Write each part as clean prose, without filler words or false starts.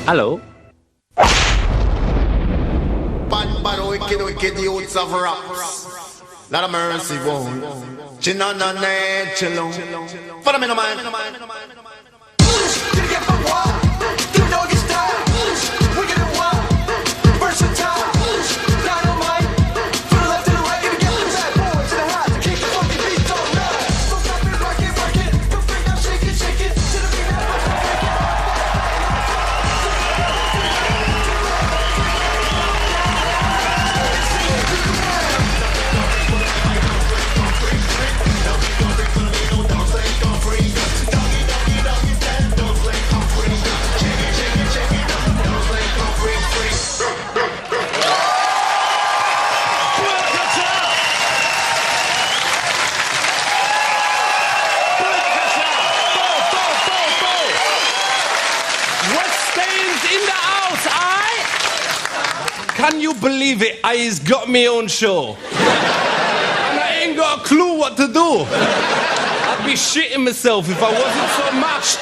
Hello. Bad wicked youths of raps. Lot of mercy won't. Chinana chillon. Follow me no mind. Can you believe it? I's got me own show. And I ain't got a clue what to do. I'd be shitting myself if I wasn't so mashed.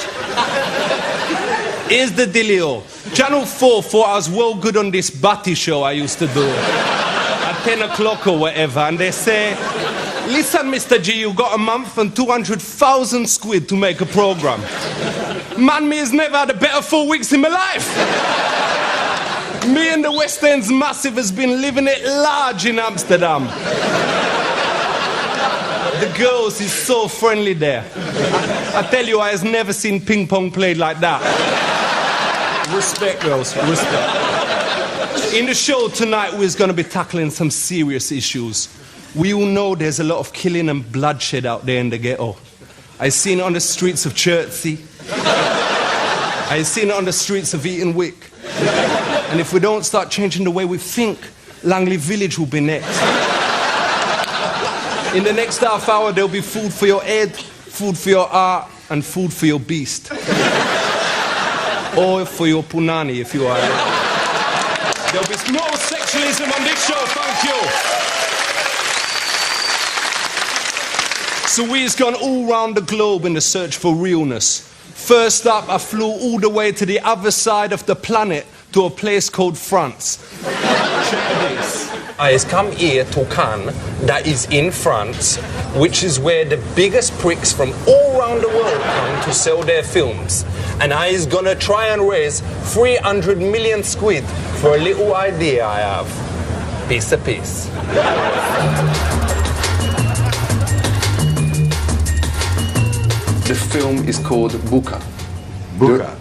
Here's the dealio. Channel 4 thought I was well good on this Batty show I used to do. At 10 o'clock or whatever. And they say, listen, Mr. G, you got a month and 200,000 squid to make a program. Man, me has never had a better 4 weeks in my life. Me and the West End's massive has been living it large in Amsterdam. The girls is so friendly there. I tell you, I has never seen ping pong played like that. Respect, girls, respect. In the show tonight, we're going to be tackling some serious issues. We all know there's a lot of killing and bloodshed out there in the ghetto. I seen it on the streets of Chertsey. I seen it on the streets of Eatonwick. And if we don't start changing the way we think, Langley Village will be next. In the next half hour, there'll be food for your head, food for your heart, and food for your beast. Or for your punani, if you are. There'll be no sexualism on this show, thank you. So we've gone all round the globe in the search for realness. First up, I flew all the way to the other side of the planet to a place called France. I has come here to Cannes, that is in France, which is where the biggest pricks from all around the world come to sell their films. And I is gonna try and raise 300 million squid for a little idea I have. Piece of piece. The film is called Booka. Booka.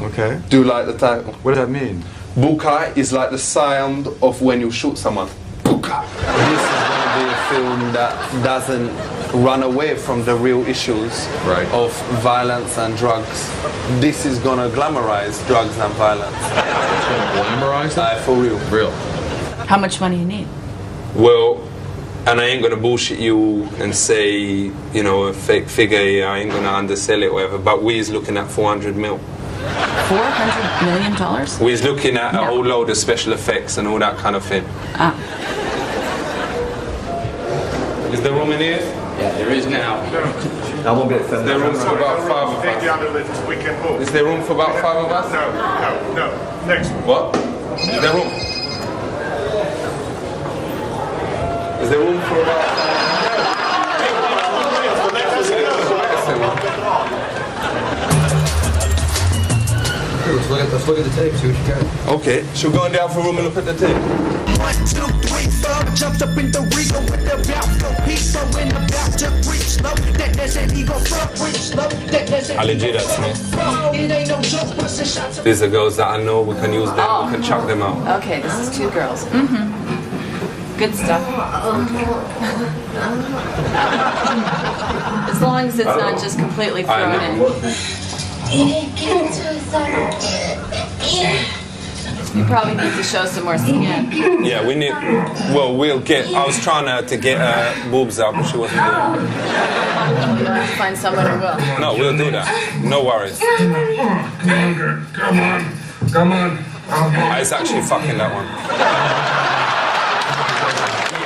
Okay. Do you like the title? What does that mean? Booka is like the sound of when you shoot someone. Booka. This is going to be a film that doesn't run away from the real issues of violence and drugs. This is going to glamorize drugs and violence. It's going to glamorize it? For real. Real. How much money you need? Well, and I ain't gonna bullshit you and say, you know, a fake figure, I ain't gonna undersell it or whatever, but we is looking at 400 mil. $400 million? We is looking at a whole load of special effects and all that kind of thing. Ah. Is there room in here? Yeah, there is now. I won't be at 7. Is there room for about 5 of us? Is there room for about 5 of us? No. Next. What? Is there room? Is there room for about... Let's look at the tape, see what you got. Okay, should we go in the other room and look at the tape? 1, 2, 3, 4, jumps up in the Rico with the Valco piece, so in the back to reach slow. That said he go front, reach slow. I'll legit that to me. It ain't no joke, busting shots. These are girls that I know, we can use them, we can chuck them out. Okay, this is 2 girls. Mm-hmm. Good stuff. As long as it's not just completely thrown in. You probably need to show some more skin. Yeah, we need. Well, we'll get. I was trying to get boobs out, but she wasn't doing it. You'll have to find someone who will. No, we'll do that. No worries. Come on. I was actually fucking that one.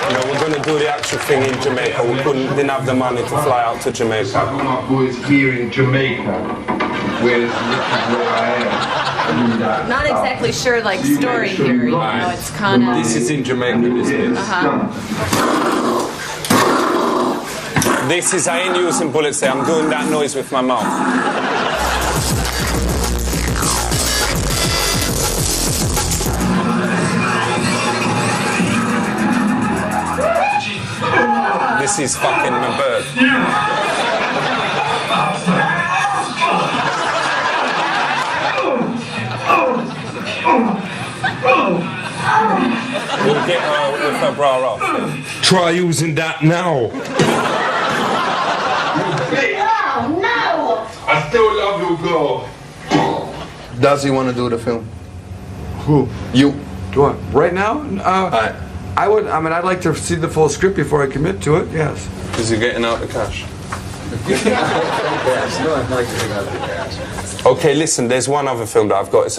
You know, we're gonna do the actual thing in Jamaica. We didn't have the money to fly out to Jamaica. Some of my boys here in Jamaica, where I am. Not exactly sure, like, story here, you know, it's kind of... This is in Jamaica, this is. This is, I ain't using bullets there, I'm doing that noise with my mouth. This is fucking my bird. We'll get her with her bra off. Try using that now. Oh, no! I still love you, girl. Does he want to do the film? Who? You. Do I? Right now? I would. I mean, I'd like to see the full script before I commit to it. Yes. Is he getting out the cash? Yes, no, I'd like to take out the cash. Okay, listen, there's one other film that I've got. It's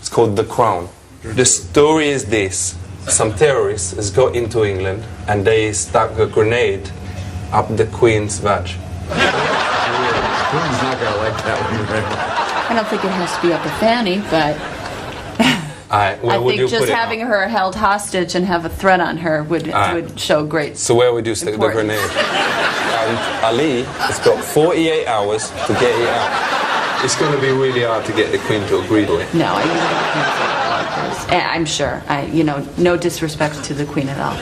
called The Crown. The story is this. Some terrorists has got into England and they stuck a grenade up the Queen's vag. Queen's not gonna like that one. I don't think it has to be up a fanny, but Where I would you think put just it? having her held hostage and have a threat on her would show great. So where would you stick the importance. grenade? And Ali has got 48 hours to get it out. It's going to be really hard to get the Queen to agree to it. No, I'm sure. No disrespect to the Queen at all.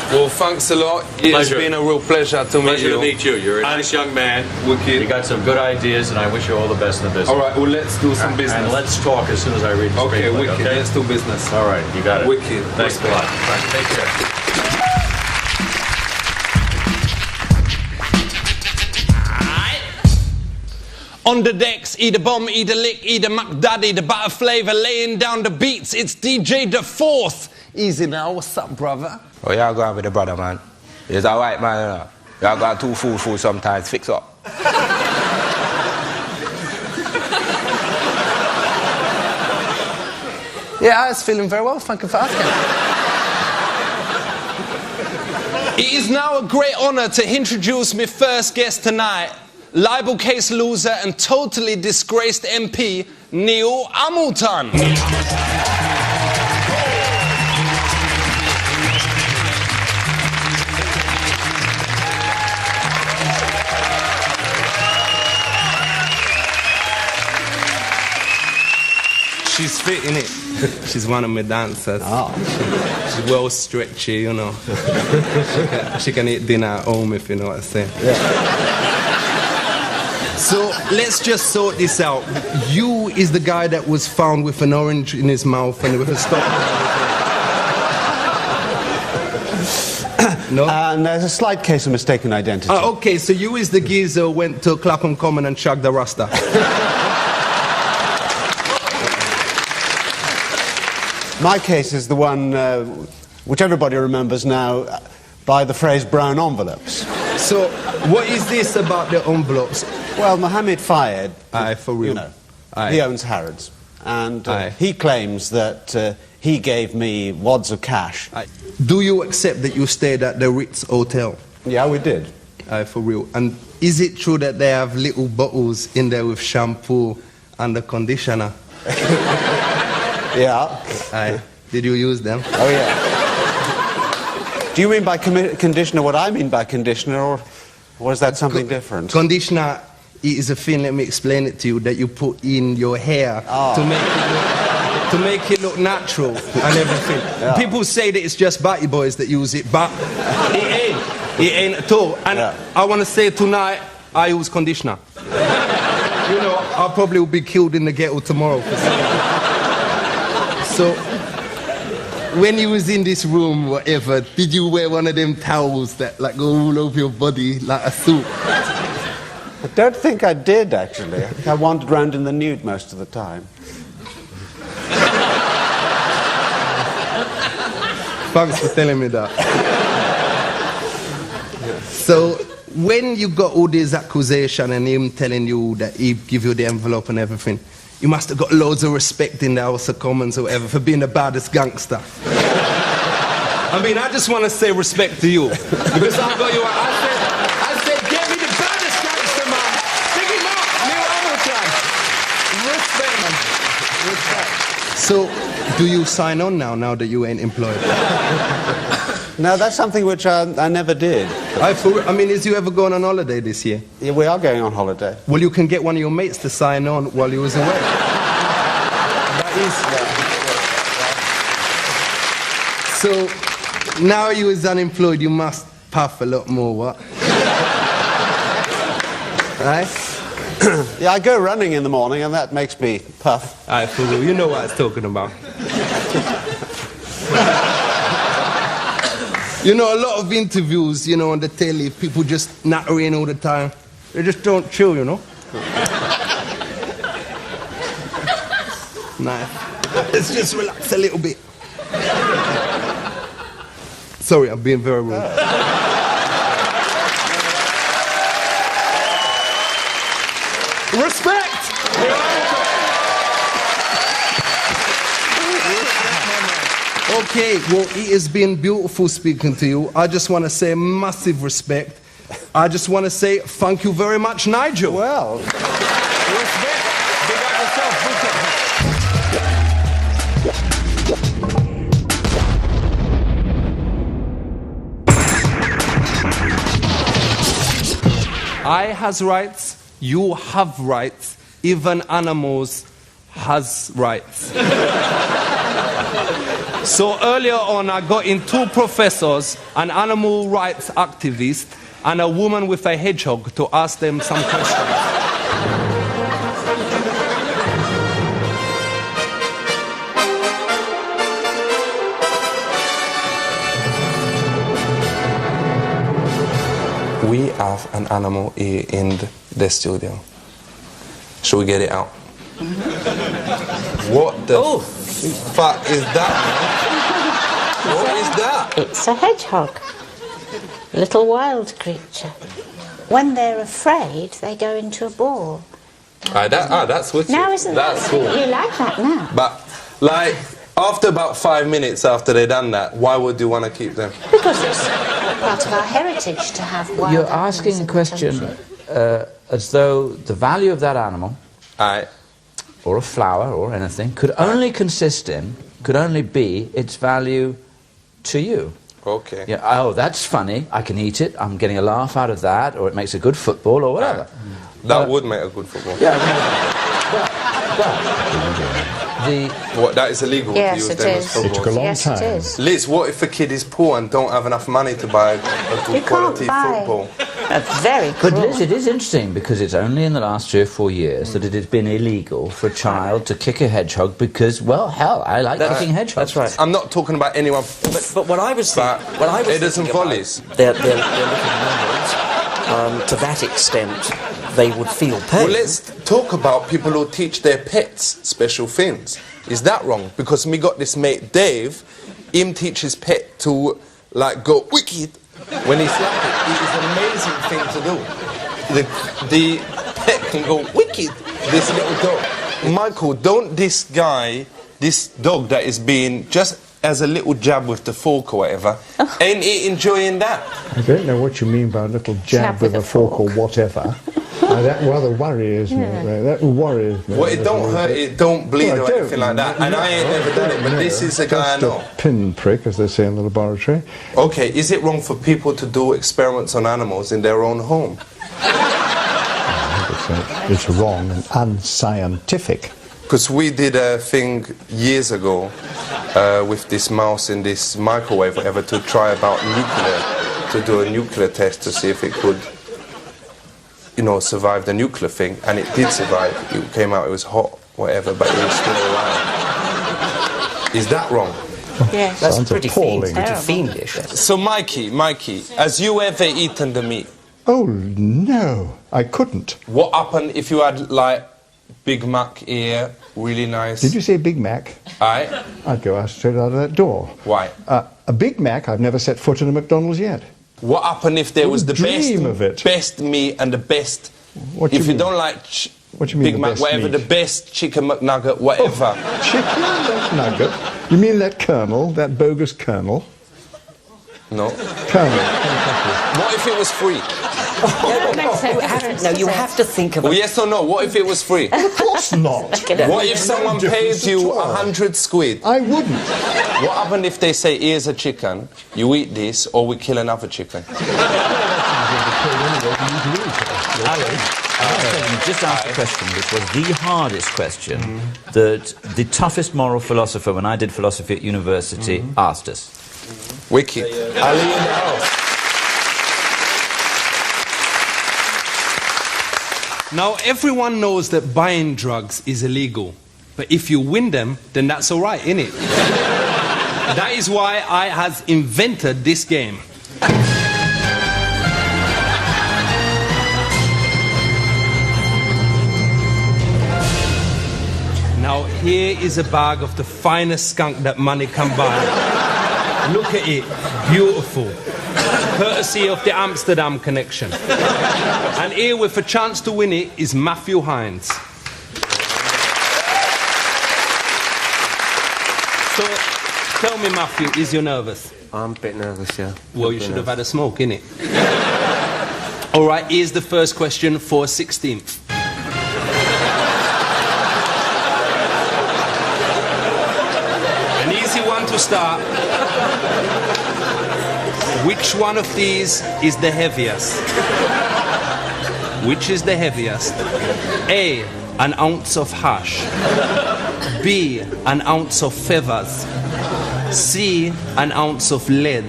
Well, thanks a lot. It's Pleasure. been a real pleasure to meet Pleasure you. to meet you. You're a nice young man. Wicked. You got some good ideas, and I wish you all the best in the business. All right, well, let's do some business. And let's talk as soon as I read the Okay, screenplay, wicked. okay? Let's do business. All right, you got it. Wicked. Thanks a lot. Right, take care. On the decks, eat a bomb, eat a lick, eat a McDaddy, the butter flavor laying down the beats. It's DJ the Fourth. Easy now, what's up, brother? Oh, y'all going with the brother, man. It's all right, man. You know. Y'all got too fool sometimes. Fix up. Yeah, I was feeling very well, thank you for asking. It is now a great honour to introduce my first guest tonight, libel case loser and totally disgraced MP, Neil Hamilton. She's fit, innit? She's one of my dancers. Oh. She's well stretchy, you know. She can eat dinner at home, if you know what I'm saying. Yeah. So let's just sort this out. You is the guy that was found with an orange in his mouth and with a stop. No? And there's a slight case of mistaken identity. Okay, so you is the geezer who went to Clapham Common and shagged the Rasta. My case is the one which everybody remembers now by the phrase brown envelopes. So, what is this about the envelopes? Well, Mohammed Fayed, for real. you know, he owns Harrods. And he claims that he gave me wads of cash. Do you accept that you stayed at the Ritz Hotel? Yeah, we did. For real. And is it true that they have little bottles in there with shampoo and the conditioner? Yeah. Did you use them? Oh, yeah. Do you mean by conditioner what I mean by conditioner, or is that something different? Conditioner is a thing, let me explain it to you, that you put in your hair to make it look natural and everything. Yeah. People say that it's just batty boys that use it, but it ain't. It ain't at all. And I want to say tonight, I use conditioner. You know, I probably will be killed in the ghetto tomorrow. So, when you was in this room, whatever, did you wear one of them towels that like go all over your body like a suit? I don't think I did, actually. I think I wandered around in the nude most of the time. Thanks for telling me that. So, when you got all these accusations and him telling you that he give you the envelope and everything, you must have got loads of respect in the House of Commons or whatever for being the baddest gangster. I mean, I just want to say respect to you. Because I got you, I said, get me the baddest gangster, man. Pick him up, Neil Hamilton. Respect, man. So, do you sign on now that you ain't employed? No, that's something which I never did. I mean, is you ever going on holiday this year? Yeah, we are going on holiday. Well, you can get one of your mates to sign on while you was away. That is... So, now you is unemployed, you must puff a lot more, what? Right? Yeah, I go running in the morning and that makes me puff. Alright, Fugu, you know what I was talking about. You know, a lot of interviews, you know, on the telly, people just nattering all the time. They just don't chill, you know? Nice. Let's just relax a little bit. Sorry, I'm being very rude. Respect! Okay, well, it has been beautiful speaking to you. I just want to say massive respect. I just want to say thank you very much, Nigel. Well... Respect. Big up yourself, Booka. I has rights, you have rights, even animals has rights. So earlier on, I got in 2 professors, an animal rights activist, and a woman with a hedgehog to ask them some questions. We have an animal here in the studio. Should we get it out? What the fuck is that? What is that? It's a hedgehog. A little wild creature. When they're afraid, they go into a ball. That's wicked. Now, isn't That's that cool. You like that now? But, like, after about 5 minutes after they done that, why would you want to keep them? Because it's part of our heritage to have wild You're animals asking in a the question country. as though the value of that animal, or a flower, or anything, could only be its value to you. Okay. Yeah, oh, that's funny, I can eat it, I'm getting a laugh out of that, or it makes a good football, or whatever. That would make a good football. Yeah, but that is illegal to use them as footballs. It took a long time. It is. Liz, what if a kid is poor and don't have enough money to buy a good quality football? That's very But Liz, it is interesting because it's only in the last 3 or 4 years that it has been illegal for a child to kick a hedgehog because, well, hell, I like kicking hedgehogs. That's right. I'm not talking about anyone. But what I was thinking, headers and volleys. They're little mammals. To that extent, they would feel pain. Well, let's talk about people who teach their pets special things. Is that wrong? Because me got this mate Dave, him teach his pet to like go wicked when he's slapped it. It is an amazing thing to do. The pet can go wicked. This little dog. Michael, don't this dog that is being just as a little jab with the fork or whatever, ain't he enjoying that? I don't know what you mean by a little jab with a fork or whatever. That rather worries me. That worries me. Well, it don't hurt, it don't bleed or anything like that. And I ain't never done it, but this is a guy I know. Just a pinprick, as they say in the laboratory. Okay, is it wrong for people to do experiments on animals in their own home? It's wrong and unscientific. Because we did a thing years ago with this mouse in this microwave, whatever, to try about nuclear, to do a nuclear test to see if it could, you know, survive the nuclear thing, and it did survive. It came out, it was hot, whatever, but it was still alive. Is that wrong? Yes. That's pretty fiendish. So, Mikey, has you ever eaten the meat? Oh, no, I couldn't. What happened if you had, like, Big Mac here, really nice? Did you say Big Mac? Aye. I'd go out straight out of that door. Why? A Big Mac, I've never set foot in a McDonald's yet. What happened if there was the best meat and the best... What you if mean? you don't like what you mean Big Mac, best whatever, meat? the best chicken McNugget, whatever. Oh, chicken McNugget? You mean that kernel, that bogus kernel? No. Kernel. What if it was free? You have to think of Well, it. yes or no? What if it was free? Of course not. What if someone paid you 100 squid? I wouldn't. What happened if they say, here's a chicken, you eat this, or we kill another chicken? You just asked a question which was the hardest question that the toughest moral philosopher, when I did philosophy at university, asked us. Wicked. Ali in the house. Now, everyone knows that buying drugs is illegal. But if you win them, then that's all right, innit? That is why I has invented this game. Now, here is a bag of the finest skunk that money can buy. Look at it. Beautiful. Courtesy of the Amsterdam connection. And here with a chance to win it is Matthew Hines. So, tell me, Matthew, is you nervous? I'm a bit nervous, yeah. Well, you should have had a smoke, innit? All right, here's the first question for 16th. An easy one to start. Which one of these is the heaviest? Which is the heaviest? A, an ounce of hash. B, an ounce of feathers. C, an ounce of lead.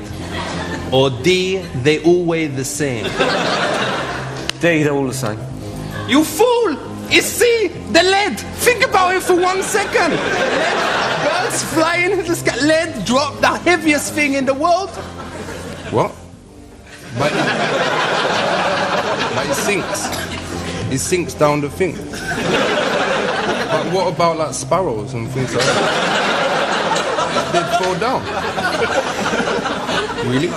Or D, they all weigh the same. D, they're all the same. You fool! It's C, the lead! Think about it for 1 second! Birds flying in the sky, lead drop, the heaviest thing in the world. What? But it sinks. It sinks down the thing. But what about like sparrows and things like that? They'd fall down. Really?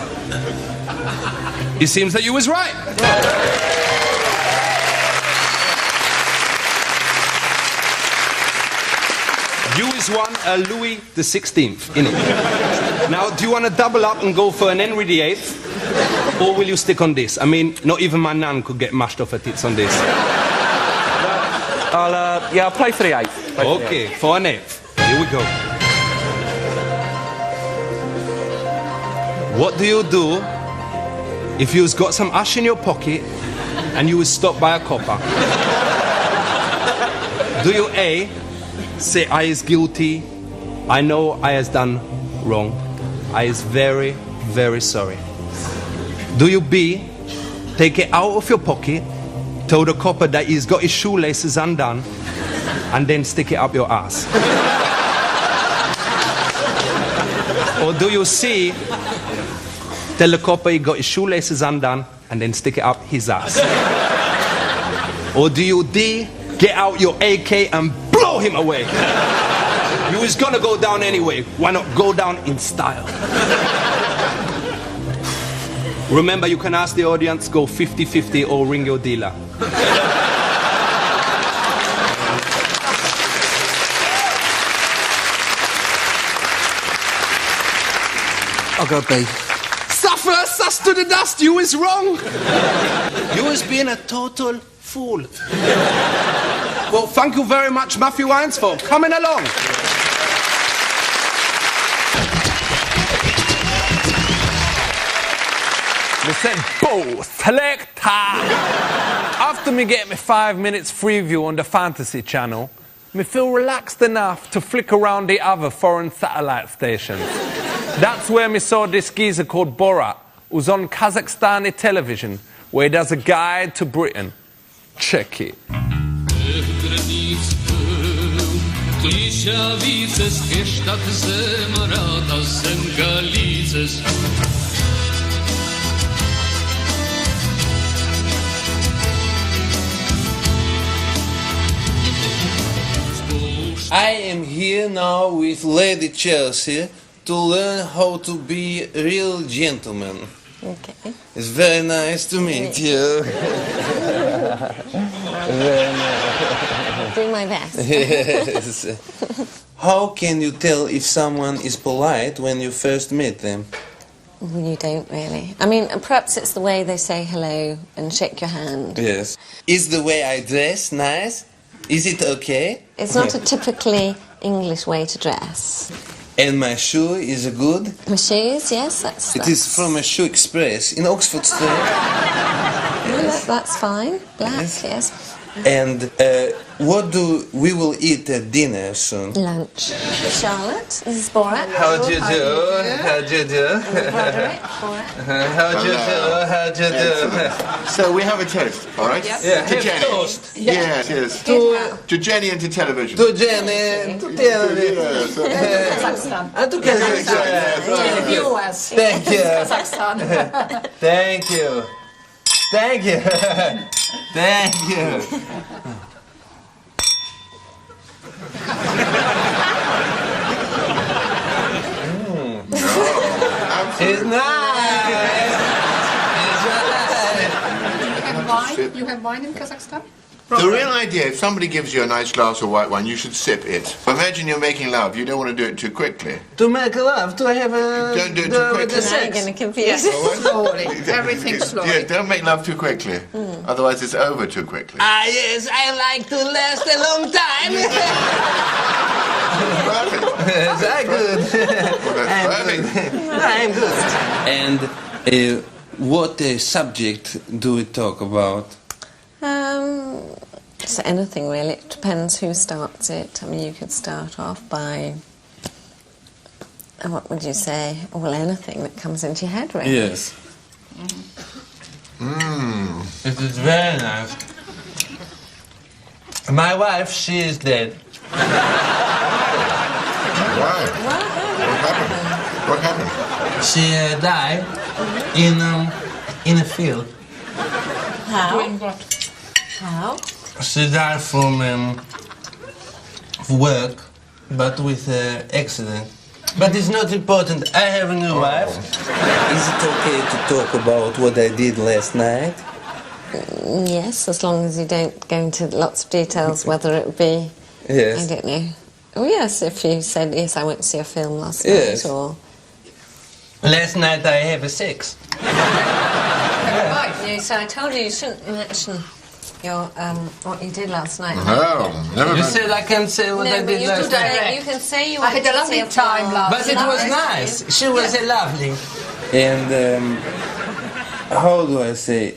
It seems that you was right. You is one Louis the 16th, innit? Now, do you want to double up and go for an Henry the 8th? Or will you stick on this? I mean, not even my nan could get mashed off her tits on this. I'll play for the 8th. Okay, for an 8th. Here we go. What do you do if you've got some ash in your pocket and you was stopped by a copper? Do you A, say I is guilty, I know I has done wrong, I is very, very sorry? Do you B, take it out of your pocket, tell the copper that he's got his shoelaces undone, and then stick it up your ass? Or do you C, tell the copper he got his shoelaces undone, and then stick it up his ass? Or do you D, get out your AK and blow him away? You was gonna go down anyway. Why not go down in style? Remember, you can ask the audience, go 50-50 or ring your dealer. I'll go B. Suffer, sus to the dust, you is wrong. You is being a total fool. Well, thank you very much, Matthew Hines, for coming along. We said, "Bo, selector!" After me get me 5 minutes free view on the Fantasy Channel, me feel relaxed enough to flick around the other foreign satellite stations. That's where me saw this geezer called Borat, who's on Kazakhstani television, where he does a guide to Britain. Check it. I am here now with Lady Chelsea to learn how to be a real gentleman. Okay. It's very nice to meet you. Very nice. Doing my best. Yes. How can you tell if someone is polite when you first meet them? Well, you don't really. I mean, perhaps it's the way they say hello and shake your hand. Yes. Is the way I dress nice? Is it okay? It's not a typically English way to dress. And my shoe is good? My shoes, yes, that's... It is from a Shoe Express in Oxford Street. Yes. That's fine. Black, yes. And what do we will eat at dinner soon? Lunch. Charlotte, this is Borat. How do you do? How do you do? Broderick, Borat. How do you do? How do you do? So we have a toast, all right? Yes. Yeah, to have Jenny. toast. Yes, yes. To Jenny and to television. To Jenny, to television. Kazakhstan. And to Kazakhstan. Viewers. Thank you. Kazakhstan. Thank you. Thank you. Thank you. It's nice. You have wine in Kazakhstan? The real idea, if somebody gives you a nice glass of white wine, you should sip it. Imagine you're making love. You don't want to do it too quickly. To make love, to have a... Don't do it too quickly. Now you're going to confuse it. Slowly. Everything slowly. Yeah, don't make love too quickly. Otherwise it's over too quickly. Ah, yes, I like to last a long time. Yes, I'm good. I'm good. And what subject do we talk about? So anything really. It depends who starts it. I mean, you could start off by, what would you say? Well, anything that comes into your head, really. Yes. It is very nice. My wife, she is dead. Why? What happened? She died in a field. How? Doing what? How? She died from work, but with accident. But it's not important. I have a new wife. Is it okay to talk about what I did last night? Yes, as long as you don't go into lots of details, whether it be... Yes. I don't know. Oh, yes, if you said, yes, I went to see a film last Yes. night, or... Last night I have a sex. Right, no, so I told you shouldn't mention your, what you did last night. No, never You mind. said I can say what I but did you last can night. say, you can say you I went had a to see lovely time film. last But it was nice. She was a lovely. And how do I say?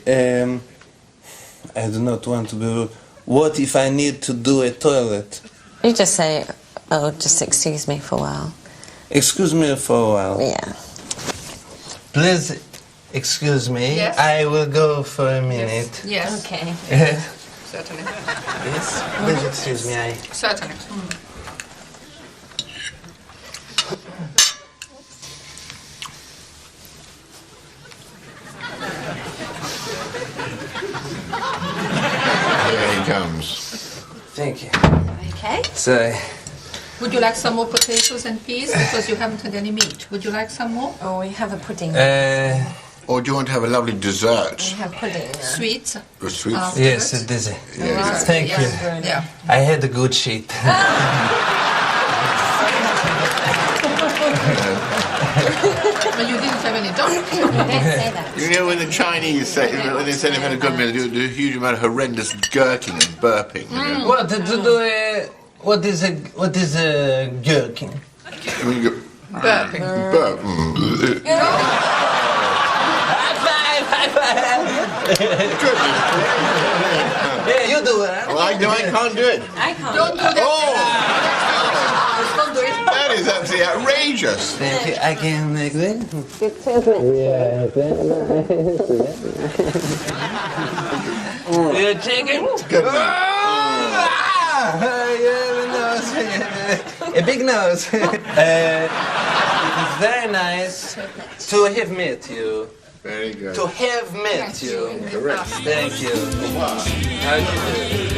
I do not want to be rude. What if I need to do a toilet? You just say, oh, just excuse me for a while. Excuse me for a while. Yeah. Please excuse me. Yes. I will go for a minute. Yes. Okay. Certainly. Yes. Please excuse me. Certainly. Here he comes. Thank you. Okay. So, Would you like some more potatoes and peas? Because you haven't had any meat. Would you like some more? Oh, we have a pudding. Or do you want to have a lovely dessert? We have pudding. Sweets? Or sweets? yes, it is. Yeah, Thank you. Yeah. I had a good sheet. But you didn't have any dog. Don't say that. You know when the Chinese say, when they say they've had a good meal, they do a huge amount of horrendous gurking and burping. You know? What to do? What is a gherkin? I mean, you go, Burping. burp. Yeah, you do it. Well, I can't do it. I can't. Don't do that. Don't do it. That is absolutely outrageous. Thank you. I can make that. You're chicken? Good A big nose. It's very nice to have met you. Very good. To have met you. Correct. Thank you. How do you do?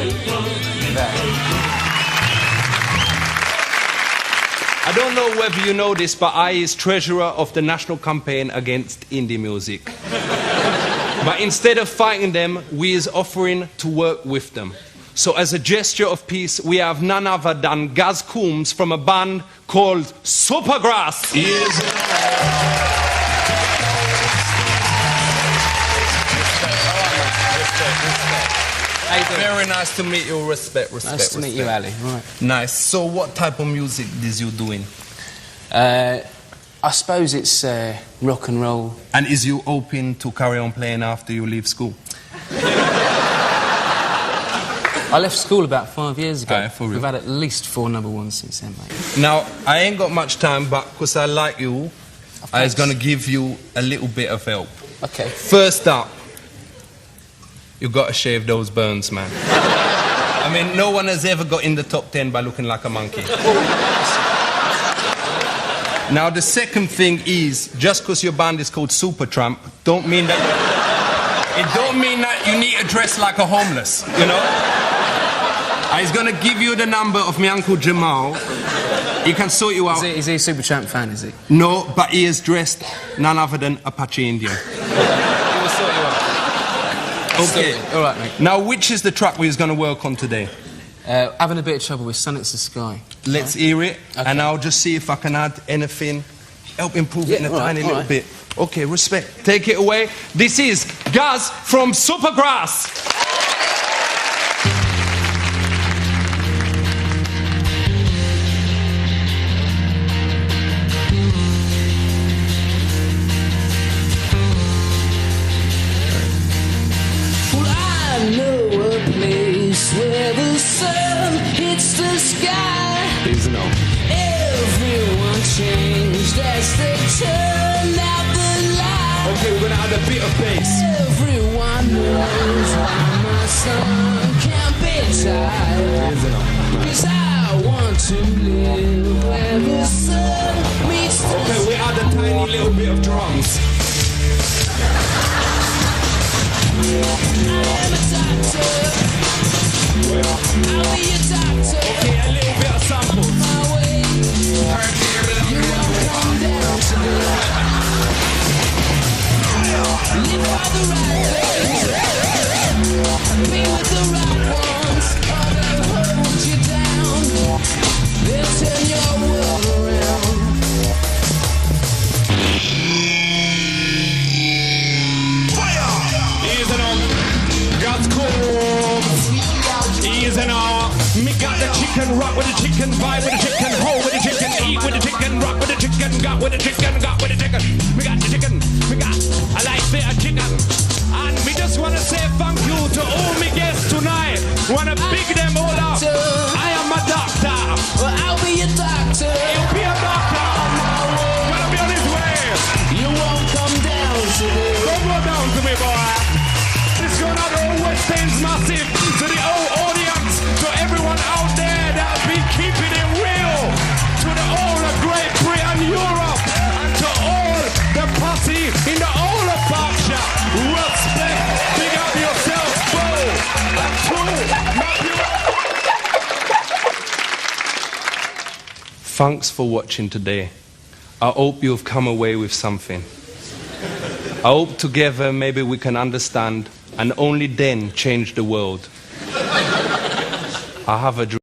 I don't know whether you know this, but I is treasurer of the national campaign against indie music. But instead of fighting them, we is offering to work with them. So as a gesture of peace, we have none other than Gaz Coombes from a band called Supergrass. Yes. Hey, very nice to meet you. Respect. Nice to meet you, Ali. Right. Nice. So, what type of music is you doing? I suppose it's rock and roll. And is you open to carry on playing after you leave school? I left school about 5 years ago. Aye, for real. We've had at least 4 number ones since then, mate. Now, I ain't got much time, but because I like you, I was going to give you a little bit of help. Okay. First up, you got to shave those burns, man. I mean, no one has ever got in the top 10 by looking like a monkey. Now, the second thing is, just because your band is called Supertramp, don't mean that... It don't mean that you need to dress like a homeless, you know? I was going to give you the number of my Uncle Jamal. He can sort you out. Is he a Supertramp fan, is he? No, but he is dressed none other than Apache Indian. He will sort you out. Okay. All right, mate. Now, which is the track we was going to work on today? Having a bit of trouble with Sonnets the Sky. Let's hear it, and I'll just see if I can add anything, help improve it in a tiny little bit. Okay, respect. Take it away. This is Gaz from Supergrass. Well, I know a place where the sun hits the sky. Easy now. Everyone changed as they turned out the light. Okay, we're gonna add a bit of bass. Everyone knows why my son can't be tied. Easy now. 'Cause I want to live where the sun meets the Okay, we add a tiny little bit of drums. I am a doctor. I'll be a doctor. Okay, a little bit of samples. My way. You won't come down today. Live by the right things. Be with the right ones. Or they'll hold you down. They'll turn your world around. Easy now. Got Coombes. Easy now. Me got the chicken, rock with the chicken, vibe with the chicken, hold with the chicken, eat with the chicken, rock with the chicken, got with the chicken, got with the chicken. Me got the chicken, me got a life bit of chicken. And me just wanna say thank you to all me guests tonight. Wanna big them all up. I am a doctor. Well, I'll be a doctor. You'll be a doctor. Gonna be on his way. You won't come down today. Don't go down to me, boy. This going out to all West End's massive, to the old audience, to everyone out there that's been keeping it real, to the all of Great Britain, Europe, and to all the posse in the whole of Berkshire. Respect, big up yourself, Bo, and Thanks for watching today. I hope you've come away with something. I hope together maybe we can understand and only then change the world. I have a dream.